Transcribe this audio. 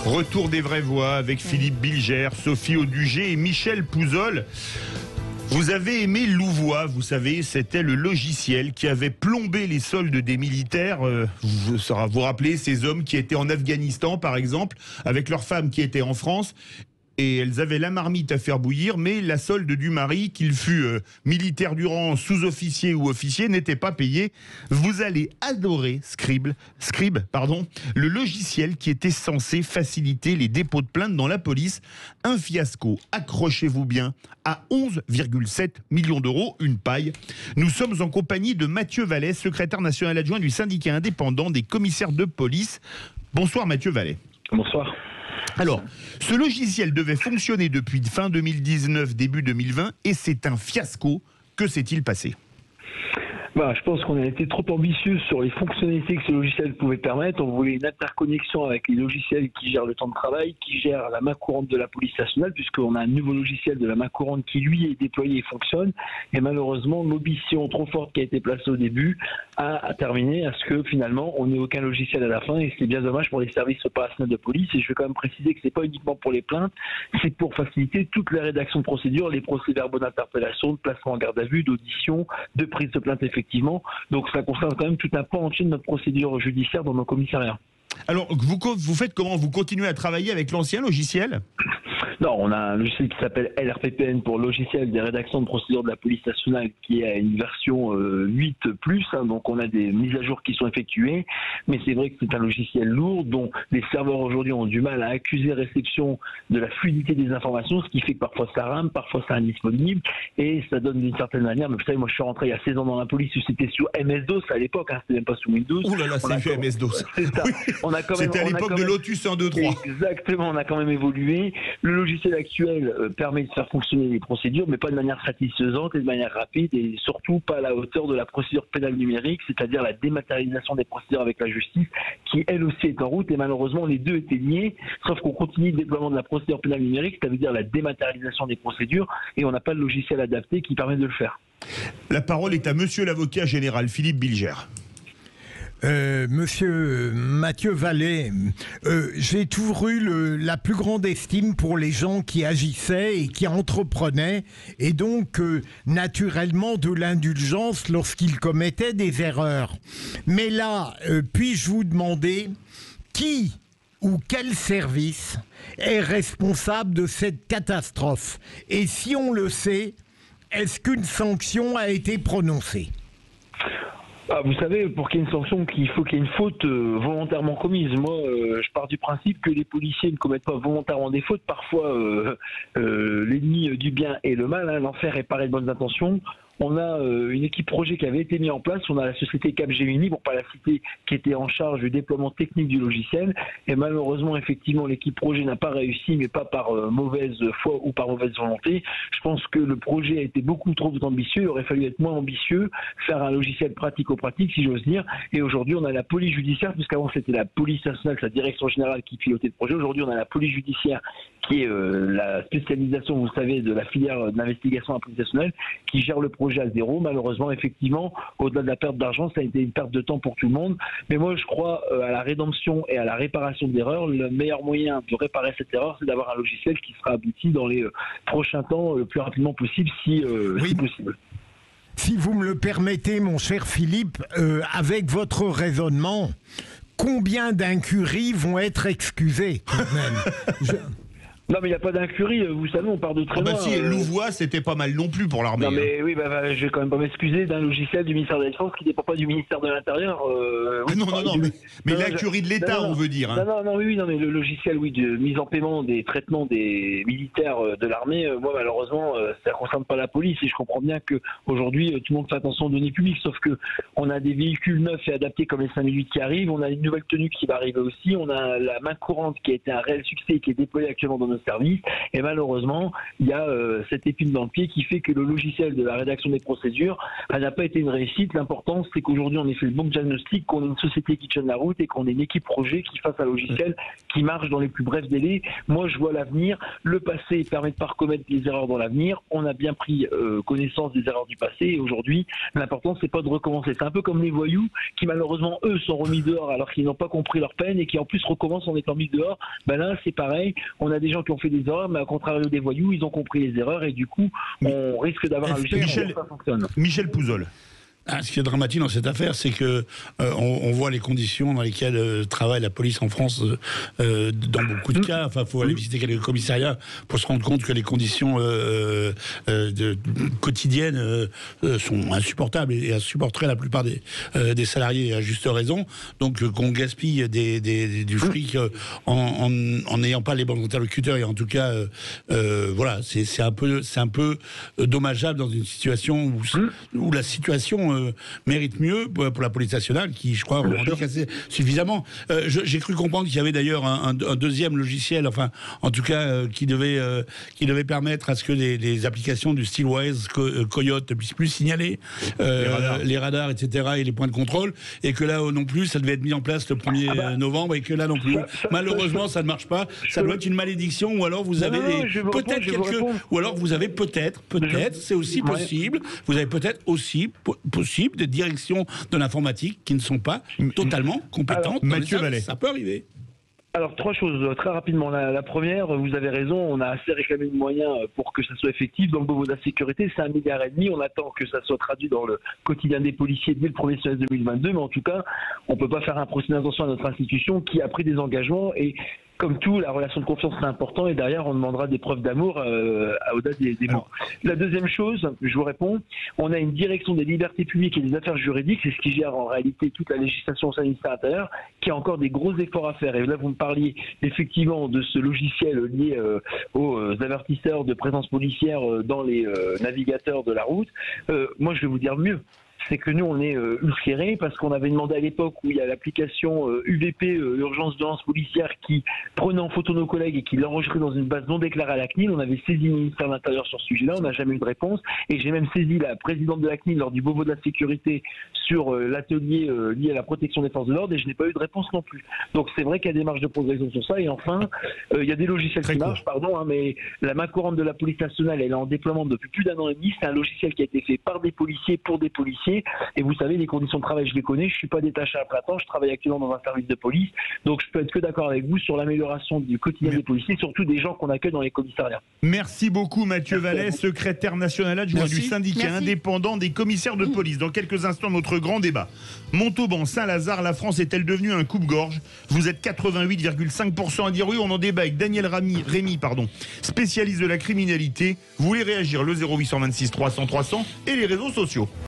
Retour des vraies voix avec Philippe Bilger, Sophie Audugé et Michel Pouzol. Vous avez aimé Louvois, vous savez, c'était le logiciel qui avait plombé les soldes des militaires. Vous vous rappelez ces hommes qui étaient en Afghanistan, par exemple, avec leurs femmes qui étaient en France. Et elles avaient la marmite à faire bouillir, mais la solde du mari, qu'il fût militaire du rang, sous-officier ou officier, n'était pas payée. Vous allez adorer Scribe, le logiciel qui était censé faciliter les dépôts de plainte dans la police. Un fiasco, accrochez-vous bien, à 11,7 millions d'euros, une paille. Nous sommes en compagnie de Mathieu Vallet, secrétaire national adjoint du syndicat indépendant des commissaires de police. Bonsoir Mathieu Vallet. Bonsoir. Alors, ce logiciel devait fonctionner depuis fin 2019, début 2020, et c'est un fiasco. Que s'est-il passé ? Je pense qu'on a été trop ambitieux sur les fonctionnalités que ce logiciel pouvait permettre. On voulait une interconnexion avec les logiciels qui gèrent le temps de travail, qui gèrent la main courante de la police nationale, puisqu'on a un nouveau logiciel de la main courante qui, lui, est déployé et fonctionne. Et malheureusement, l'ambition trop forte qui a été placée au début a terminé à ce que, finalement, on n'ait aucun logiciel à la fin. Et c'est bien dommage pour les services opérationnels de police. Et je vais quand même préciser que c'est pas uniquement pour les plaintes, c'est pour faciliter toutes les rédactions de procédures, les procès-verbaux d'interpellation, de placement en garde à vue, d'audition, de prise de plainte effectivement. Donc ça concerne quand même tout un pan entier de notre procédure judiciaire dans nos commissariats. Alors vous faites comment ? Vous continuez à travailler avec l'ancien logiciel ? Non, on a un logiciel qui s'appelle LRPPN pour logiciel des rédactions de procédures de la police nationale qui est à une version 8+, donc on a des mises à jour qui sont effectuées, mais c'est vrai que c'est un logiciel lourd dont les serveurs aujourd'hui ont du mal à accuser réception de la fluidité des informations, ce qui fait que parfois ça rame, parfois c'est indisponible, et ça donne d'une certaine manière, mais vous savez, moi je suis rentré il y a 16 ans dans la police, c'était sur MS-DOS à l'époque, c'était même pas sous Windows. Ouh là là, c'est vieux MS-DOS. C'est ça. Oui. C'était à l'époque de Lotus 1, 2, 3. Exactement, on a quand même évolué. Le logiciel actuel permet de faire fonctionner les procédures, mais pas de manière satisfaisante et de manière rapide, et surtout pas à la hauteur de la procédure pénale numérique, c'est-à-dire la dématérialisation des procédures avec la justice, qui elle aussi est en route, et malheureusement les deux étaient liés, sauf qu'on continue le déploiement de la procédure pénale numérique, ça veut dire la dématérialisation des procédures, et on n'a pas de logiciel adapté qui permet de le faire. La parole est à monsieur l'avocat général Philippe Bilger. Monsieur Mathieu Vallet, j'ai toujours eu la plus grande estime pour les gens qui agissaient et qui entreprenaient, et donc naturellement de l'indulgence lorsqu'ils commettaient des erreurs. Mais là, puis-je vous demander qui ou quel service est responsable de cette catastrophe? Et si on le sait, est-ce qu'une sanction a été prononcée? Vous savez, pour qu'il y ait une sanction, il faut qu'il y ait une faute volontairement commise. Moi, je pars du principe que les policiers ne commettent pas volontairement des fautes. Parfois, l'ennemi du bien est le mal. L'enfer est paré de bonnes intentions. On a une équipe projet qui avait été mise en place. On a la société Capgemini, pour pas la citer, qui était en charge du déploiement technique du logiciel. Et malheureusement, effectivement, l'équipe projet n'a pas réussi, mais pas par mauvaise foi ou par mauvaise volonté. Je pense que le projet a été beaucoup trop ambitieux. Il aurait fallu être moins ambitieux, faire un logiciel pratico-pratique, si j'ose dire. Et aujourd'hui, on a la police judiciaire, puisqu'avant c'était la police nationale, sa direction générale qui pilotait le projet. Aujourd'hui, on a la police judiciaire qui est la spécialisation, vous savez, de la filière d'investigation à la police nationale, qui gère le projet à zéro. Malheureusement, effectivement, au-delà de la perte d'argent, ça a été une perte de temps pour tout le monde. Mais moi, je crois à la rédemption et à la réparation d'erreurs. Le meilleur moyen de réparer cette erreur, c'est d'avoir un logiciel qui sera abouti dans les prochains temps, le plus rapidement possible, si possible. Si vous me le permettez, mon cher Philippe, avec votre raisonnement, combien d'incuries vont être excusées quand même? Non, mais il n'y a pas d'incurie, vous savez, on part de très loin. Si, Louvois, c'était pas mal non plus pour l'armée. Non, mais oui, je vais quand même pas m'excuser d'un logiciel du ministère de la Défense qui dépend pas du ministère de l'Intérieur. Mais l'incurie de l'État, on veut dire. Oui, mais le logiciel, de mise en paiement des traitements des militaires de l'armée, moi, malheureusement, ça ne concerne pas la police, et je comprends bien qu'aujourd'hui, tout le monde fait attention aux données publiques, sauf que on a des véhicules neufs et adaptés comme les 5008 qui arrivent, on a une nouvelle tenue qui va arriver aussi, on a la main courante qui a été un réel succès et qui est déployée actuellement dans nos services. Et malheureusement, il y a cette épine dans le pied qui fait que le logiciel de la rédaction des procédures n'a pas été une réussite. L'important, c'est qu'aujourd'hui, on ait fait le bon diagnostic, qu'on ait une société qui tienne la route et qu'on ait une équipe projet qui fasse un logiciel qui marche dans les plus brefs délais. Moi, je vois l'avenir. Le passé permet de ne pas recommettre les erreurs dans l'avenir. On a bien pris connaissance des erreurs du passé et aujourd'hui, l'important, c'est pas de recommencer. C'est un peu comme les voyous qui, malheureusement, eux, sont remis dehors alors qu'ils n'ont pas compris leur peine et qui, en plus, recommencent en étant mis dehors. Ben là, c'est pareil. On a des gens qui ont fait des erreurs, mais à contrario des voyous, ils ont compris les erreurs et du coup, on risque d'avoir un logiciel qui fonctionne. Michel Pouzol. Ce qui est dramatique dans cette affaire, c'est que on voit les conditions dans lesquelles travaille la police en France dans beaucoup de cas. Enfin, il faut aller visiter quelques commissariats pour se rendre compte que les conditions quotidiennes sont insupportables et insupporteraient la plupart des salariés à juste raison. Donc qu'on gaspille du fric en n'ayant pas les bons interlocuteurs et en tout cas, voilà, c'est un peu dommageable dans une situation où la situation mérite mieux pour la police nationale qui, je crois, revendique assez suffisamment. J'ai cru comprendre qu'il y avait d'ailleurs un deuxième logiciel, enfin, en tout cas, qui devait permettre à ce que les applications du style Waze, Coyote puissent plus signaler les radars, etc., et les points de contrôle, et que là non plus, ça devait être mis en place le 1er novembre, et que là non plus, malheureusement, ça ne marche pas. Ça doit être une malédiction, ou alors vous avez ou alors vous avez peut-être, c'est aussi possible, vous avez peut-être aussi possible des directions de l'informatique qui ne sont pas totalement compétentes. Mathieu Vallet. Ça peut arriver. Alors, trois choses, très rapidement. La première, vous avez raison, on a assez réclamé de moyens pour que ça soit effectif. Dans le Beauvau de la sécurité, c'est 1,5 milliard. On attend que ça soit traduit dans le quotidien des policiers dès le 1er semestre 2022. Mais en tout cas, on ne peut pas faire un procès d'intention à notre institution qui a pris des engagements. Et comme tout, la relation de confiance, c'est important. Et derrière, on demandera des preuves d'amour au-delà des mots. La deuxième chose, je vous réponds, on a une direction des libertés publiques et des affaires juridiques. C'est ce qui gère en réalité toute la législation au sein du ministère intérieur, qui a encore des gros efforts à faire. Et là, vous me parliez effectivement de ce logiciel lié aux avertisseurs de présence policière dans les navigateurs de la route. Moi, je vais vous dire mieux. C'est que nous, on est ulcérés parce qu'on avait demandé à l'époque où il y a l'application UVP, urgence violence policière, qui prenait en photo nos collègues et qui l'enregistrait dans une base non déclarée à la CNIL. On avait saisi le ministère de l'Intérieur sur ce sujet-là, on n'a jamais eu de réponse. Et j'ai même saisi la présidente de la CNIL lors du Beauvau de la sécurité sur l'atelier lié à la protection des forces de l'ordre et je n'ai pas eu de réponse non plus. Donc c'est vrai qu'il y a des marges de progression sur ça. Et enfin, il y a des logiciels qui marchent, mais la main courante de la police nationale, elle est en déploiement depuis plus d'1 an et demi. C'est un logiciel qui a été fait par des policiers pour des policiers. Et vous savez, les conditions de travail, je les connais. Je suis pas détaché à plein temps. Je travaille actuellement dans un service de police. Donc, je peux être que d'accord avec vous sur l'amélioration du quotidien des policiers, surtout des gens qu'on accueille dans les commissariats. Merci beaucoup, Mathieu Vallet, secrétaire national adjoint du syndicat indépendant des commissaires de police. Dans quelques instants, notre grand débat. Montauban, Saint-Lazare, la France est-elle devenue un coupe-gorge? Vous êtes 88,5% à dire oui. On en débat avec Daniel Rémy, spécialiste de la criminalité. Vous voulez réagir? Le 0826 300 300 et les réseaux sociaux.